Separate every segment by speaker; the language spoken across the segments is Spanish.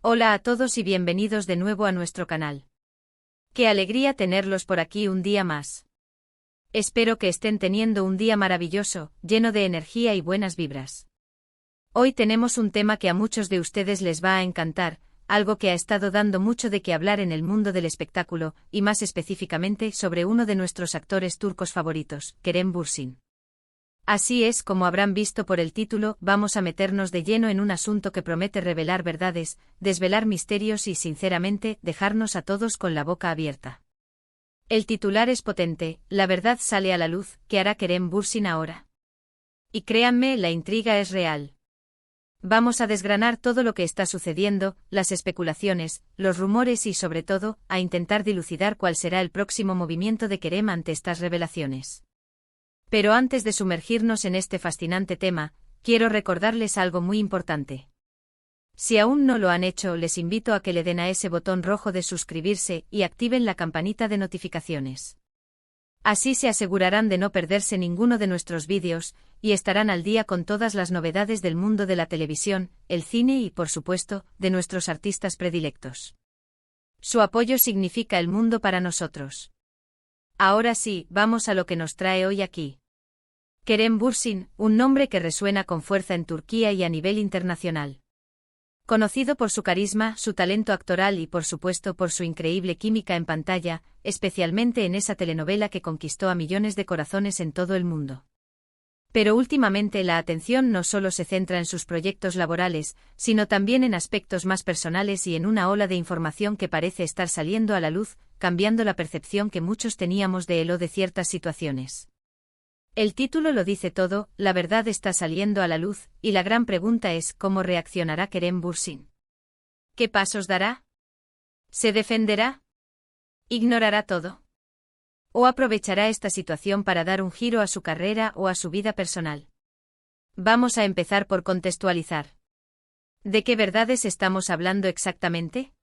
Speaker 1: Hola a todos y bienvenidos de nuevo a nuestro canal. Qué alegría tenerlos por aquí un día más. Espero que estén teniendo un día maravilloso, lleno de energía y buenas vibras. Hoy tenemos un tema que a muchos de ustedes les va a encantar, algo que ha estado dando mucho de qué hablar en el mundo del espectáculo, y más específicamente sobre uno de nuestros actores turcos favoritos, Kerem Bürsin. Así es, como habrán visto por el título, vamos a meternos de lleno en un asunto que promete revelar verdades, desvelar misterios y, sinceramente, dejarnos a todos con la boca abierta. El titular es potente: la verdad sale a la luz. ¿Qué hará Kerem Bürsin ahora? Y créanme, la intriga es real. Vamos a desgranar todo lo que está sucediendo, las especulaciones, los rumores y, sobre todo, a intentar dilucidar cuál será el próximo movimiento de Kerem ante estas revelaciones. Pero antes de sumergirnos en este fascinante tema, quiero recordarles algo muy importante. Si aún no lo han hecho, les invito a que le den a ese botón rojo de suscribirse y activen la campanita de notificaciones. Así se asegurarán de no perderse ninguno de nuestros vídeos, y estarán al día con todas las novedades del mundo de la televisión, el cine y, por supuesto, de nuestros artistas predilectos. Su apoyo significa el mundo para nosotros. Ahora sí, vamos a lo que nos trae hoy aquí. Kerem Bürsin, un nombre que resuena con fuerza en Turquía y a nivel internacional. Conocido por su carisma, su talento actoral y por supuesto por su increíble química en pantalla, especialmente en esa telenovela que conquistó a millones de corazones en todo el mundo. Pero últimamente la atención no solo se centra en sus proyectos laborales, sino también en aspectos más personales y en una ola de información que parece estar saliendo a la luz, cambiando la percepción que muchos teníamos de él o de ciertas situaciones. El título lo dice todo: la verdad está saliendo a la luz, y la gran pregunta es ¿cómo reaccionará Kerem Bürsin? ¿Qué pasos dará? ¿Se defenderá? ¿Ignorará todo? ¿O aprovechará esta situación para dar un giro a su carrera o a su vida personal? Vamos a empezar por contextualizar. ¿De qué verdades estamos hablando exactamente?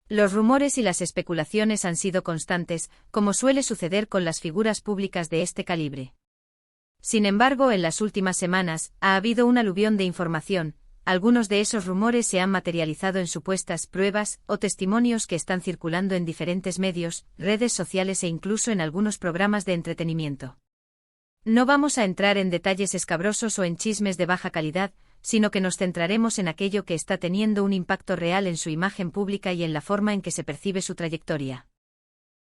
Speaker 1: Los rumores y las especulaciones han sido constantes, como suele suceder con las figuras públicas de este calibre. Sin embargo, en las últimas semanas, ha habido un aluvión de información. Algunos de esos rumores se han materializado en supuestas pruebas o testimonios que están circulando en diferentes medios, redes sociales e incluso en algunos programas de entretenimiento. No vamos a entrar en detalles escabrosos o en chismes de baja calidad, sino que nos centraremos en aquello que está teniendo un impacto real en su imagen pública y en la forma en que se percibe su trayectoria.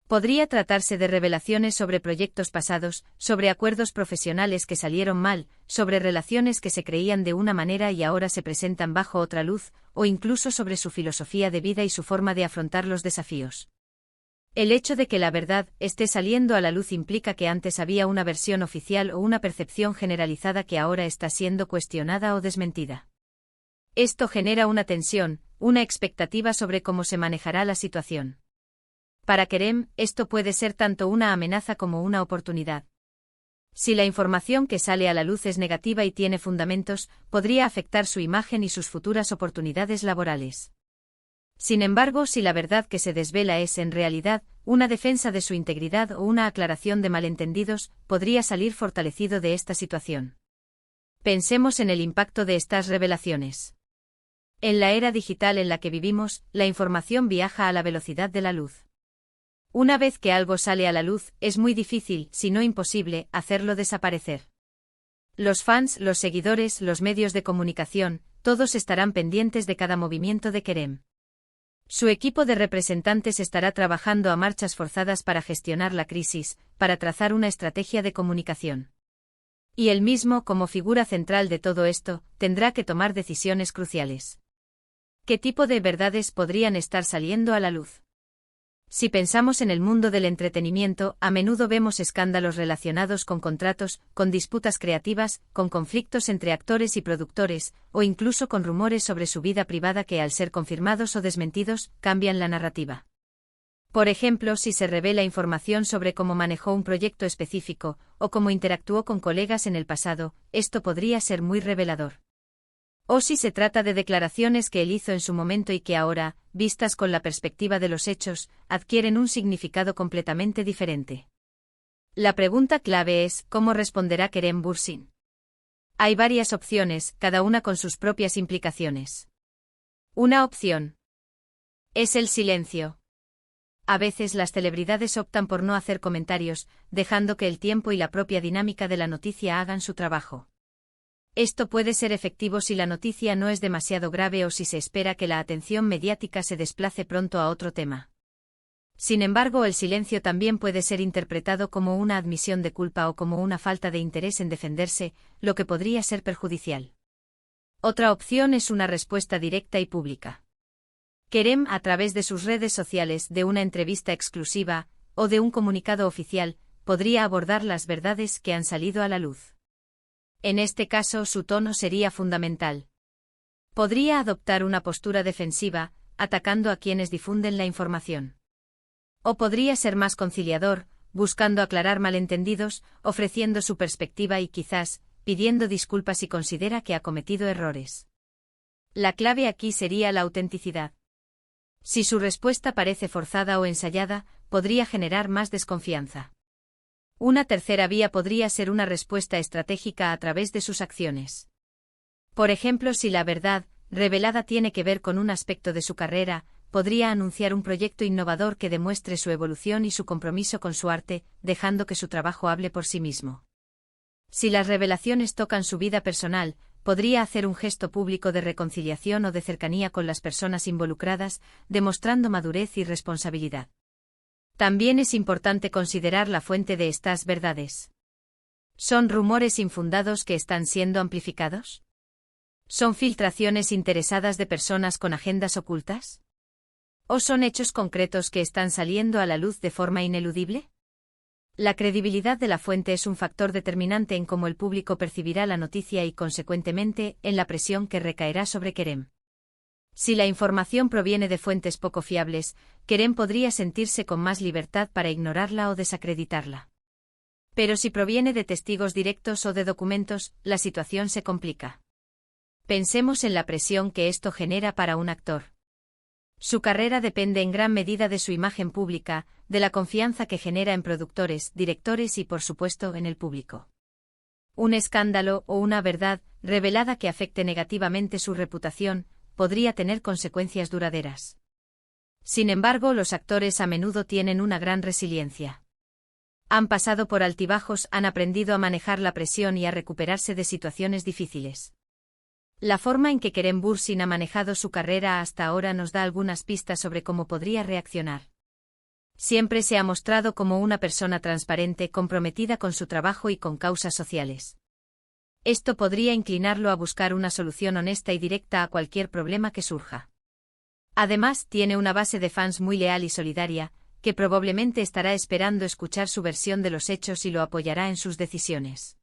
Speaker 1: Podría tratarse de revelaciones sobre proyectos pasados, sobre acuerdos profesionales que salieron mal, sobre relaciones que se creían de una manera y ahora se presentan bajo otra luz, o incluso sobre su filosofía de vida y su forma de afrontar los desafíos. El hecho de que la verdad esté saliendo a la luz implica que antes había una versión oficial o una percepción generalizada que ahora está siendo cuestionada o desmentida. Esto genera una tensión, una expectativa sobre cómo se manejará la situación. Para Kerem, esto puede ser tanto una amenaza como una oportunidad. Si la información que sale a la luz es negativa y tiene fundamentos, podría afectar su imagen y sus futuras oportunidades laborales. Sin embargo, si la verdad que se desvela es, en realidad, una defensa de su integridad o una aclaración de malentendidos, podría salir fortalecido de esta situación. Pensemos en el impacto de estas revelaciones. En la era digital en la que vivimos, la información viaja a la velocidad de la luz. Una vez que algo sale a la luz, es muy difícil, si no imposible, hacerlo desaparecer. Los fans, los seguidores, los medios de comunicación, todos estarán pendientes de cada movimiento de Kerem. Su equipo de representantes estará trabajando a marchas forzadas para gestionar la crisis, para trazar una estrategia de comunicación. Y él mismo, como figura central de todo esto, tendrá que tomar decisiones cruciales. ¿Qué tipo de verdades podrían estar saliendo a la luz? Si pensamos en el mundo del entretenimiento, a menudo vemos escándalos relacionados con contratos, con disputas creativas, con conflictos entre actores y productores, o incluso con rumores sobre su vida privada que, al ser confirmados o desmentidos, cambian la narrativa. Por ejemplo, si se revela información sobre cómo manejó un proyecto específico, o cómo interactuó con colegas en el pasado, esto podría ser muy revelador. O si se trata de declaraciones que él hizo en su momento y que ahora, vistas con la perspectiva de los hechos, adquieren un significado completamente diferente. La pregunta clave es, ¿cómo responderá Kerem Bürsin? Hay varias opciones, cada una con sus propias implicaciones. Una opción es el silencio. A veces las celebridades optan por no hacer comentarios, dejando que el tiempo y la propia dinámica de la noticia hagan su trabajo. Esto puede ser efectivo si la noticia no es demasiado grave o si se espera que la atención mediática se desplace pronto a otro tema. Sin embargo, el silencio también puede ser interpretado como una admisión de culpa o como una falta de interés en defenderse, lo que podría ser perjudicial. Otra opción es una respuesta directa y pública. Kerem, a través de sus redes sociales, de una entrevista exclusiva, o de un comunicado oficial, podría abordar las verdades que han salido a la luz. En este caso, su tono sería fundamental. Podría adoptar una postura defensiva, atacando a quienes difunden la información. O podría ser más conciliador, buscando aclarar malentendidos, ofreciendo su perspectiva y quizás, pidiendo disculpas si considera que ha cometido errores. La clave aquí sería la autenticidad. Si su respuesta parece forzada o ensayada, podría generar más desconfianza. Una tercera vía podría ser una respuesta estratégica a través de sus acciones. Por ejemplo, si la verdad revelada tiene que ver con un aspecto de su carrera, podría anunciar un proyecto innovador que demuestre su evolución y su compromiso con su arte, dejando que su trabajo hable por sí mismo. Si las revelaciones tocan su vida personal, podría hacer un gesto público de reconciliación o de cercanía con las personas involucradas, demostrando madurez y responsabilidad. También es importante considerar la fuente de estas verdades. ¿Son rumores infundados que están siendo amplificados? ¿Son filtraciones interesadas de personas con agendas ocultas? ¿O son hechos concretos que están saliendo a la luz de forma ineludible? La credibilidad de la fuente es un factor determinante en cómo el público percibirá la noticia y, consecuentemente, en la presión que recaerá sobre Kerem. Si la información proviene de fuentes poco fiables, Kerem podría sentirse con más libertad para ignorarla o desacreditarla. Pero si proviene de testigos directos o de documentos, la situación se complica. Pensemos en la presión que esto genera para un actor. Su carrera depende en gran medida de su imagen pública, de la confianza que genera en productores, directores y, por supuesto, en el público. Un escándalo o una verdad revelada que afecte negativamente su reputación podría tener consecuencias duraderas. Sin embargo, los actores a menudo tienen una gran resiliencia. Han pasado por altibajos, han aprendido a manejar la presión y a recuperarse de situaciones difíciles. La forma en que Kerem Bürsin ha manejado su carrera hasta ahora nos da algunas pistas sobre cómo podría reaccionar. Siempre se ha mostrado como una persona transparente, comprometida con su trabajo y con causas sociales. Esto podría inclinarlo a buscar una solución honesta y directa a cualquier problema que surja. Además, tiene una base de fans muy leal y solidaria, que probablemente estará esperando escuchar su versión de los hechos y lo apoyará en sus decisiones.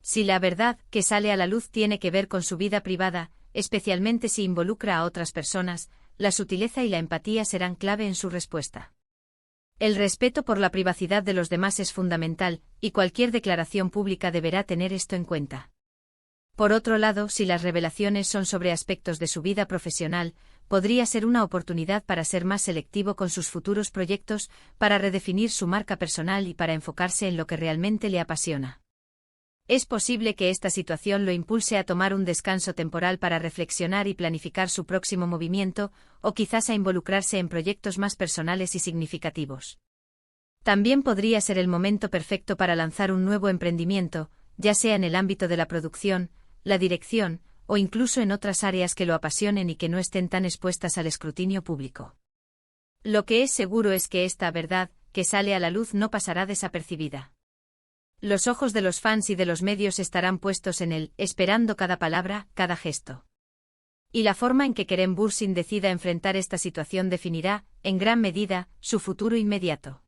Speaker 1: Si la verdad que sale a la luz tiene que ver con su vida privada, especialmente si involucra a otras personas, la sutileza y la empatía serán clave en su respuesta. El respeto por la privacidad de los demás es fundamental, y cualquier declaración pública deberá tener esto en cuenta. Por otro lado, si las revelaciones son sobre aspectos de su vida profesional, podría ser una oportunidad para ser más selectivo con sus futuros proyectos, para redefinir su marca personal y para enfocarse en lo que realmente le apasiona. Es posible que esta situación lo impulse a tomar un descanso temporal para reflexionar y planificar su próximo movimiento, o quizás a involucrarse en proyectos más personales y significativos. También podría ser el momento perfecto para lanzar un nuevo emprendimiento, ya sea en el ámbito de la producción, la dirección, o incluso en otras áreas que lo apasionen y que no estén tan expuestas al escrutinio público. Lo que es seguro es que esta verdad, que sale a la luz, no pasará desapercibida. Los ojos de los fans y de los medios estarán puestos en él, esperando cada palabra, cada gesto. Y la forma en que Kerem Bürsin decida enfrentar esta situación definirá, en gran medida, su futuro inmediato.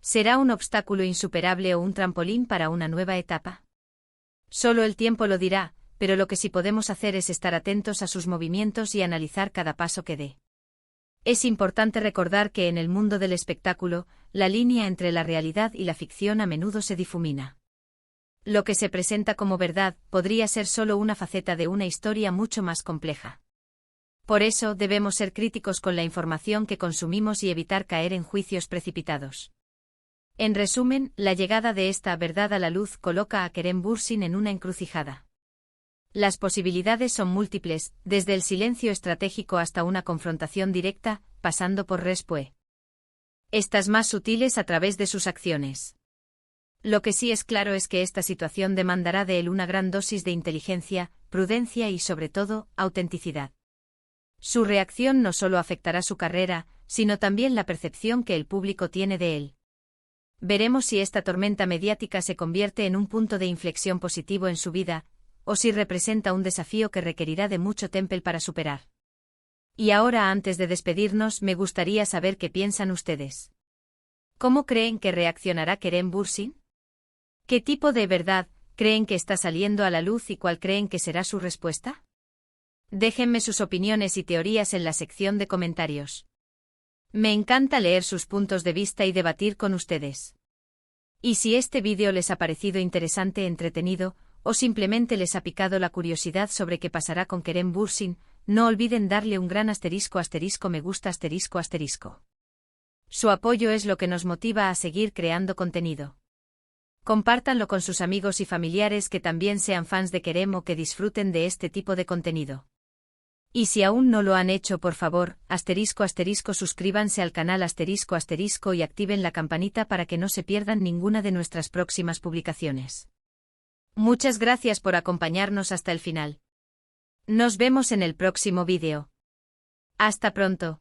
Speaker 1: ¿Será un obstáculo insuperable o un trampolín para una nueva etapa? Solo el tiempo lo dirá, pero lo que sí podemos hacer es estar atentos a sus movimientos y analizar cada paso que dé. Es importante recordar que en el mundo del espectáculo, la línea entre la realidad y la ficción a menudo se difumina. Lo que se presenta como verdad podría ser solo una faceta de una historia mucho más compleja. Por eso debemos ser críticos con la información que consumimos y evitar caer en juicios precipitados. En resumen, la llegada de esta verdad a la luz coloca a Kerem Bürsin en una encrucijada. Las posibilidades son múltiples, desde el silencio estratégico hasta una confrontación directa, pasando por respuesta. Estas más sutiles a través de sus acciones. Lo que sí es claro es que esta situación demandará de él una gran dosis de inteligencia, prudencia y sobre todo, autenticidad. Su reacción no solo afectará su carrera, sino también la percepción que el público tiene de él. Veremos si esta tormenta mediática se convierte en un punto de inflexión positivo en su vida, o si representa un desafío que requerirá de mucho temple para superar. Y ahora, antes de despedirnos, me gustaría saber qué piensan ustedes. ¿Cómo creen que reaccionará Kerem Bürsin? ¿Qué tipo de verdad creen que está saliendo a la luz y cuál creen que será su respuesta? Déjenme sus opiniones y teorías en la sección de comentarios. Me encanta leer sus puntos de vista y debatir con ustedes. Y si este vídeo les ha parecido interesante, entretenido, o simplemente les ha picado la curiosidad sobre qué pasará con Kerem Bürsin, no olviden darle un gran *me gusta *. Su apoyo es lo que nos motiva a seguir creando contenido. Compártanlo con sus amigos y familiares que también sean fans de Kerem o que disfruten de este tipo de contenido. Y si aún no lo han hecho, por favor, *, suscríbanse al canal *, y activen la campanita para que no se pierdan ninguna de nuestras próximas publicaciones. Muchas gracias por acompañarnos hasta el final. Nos vemos en el próximo vídeo. Hasta pronto.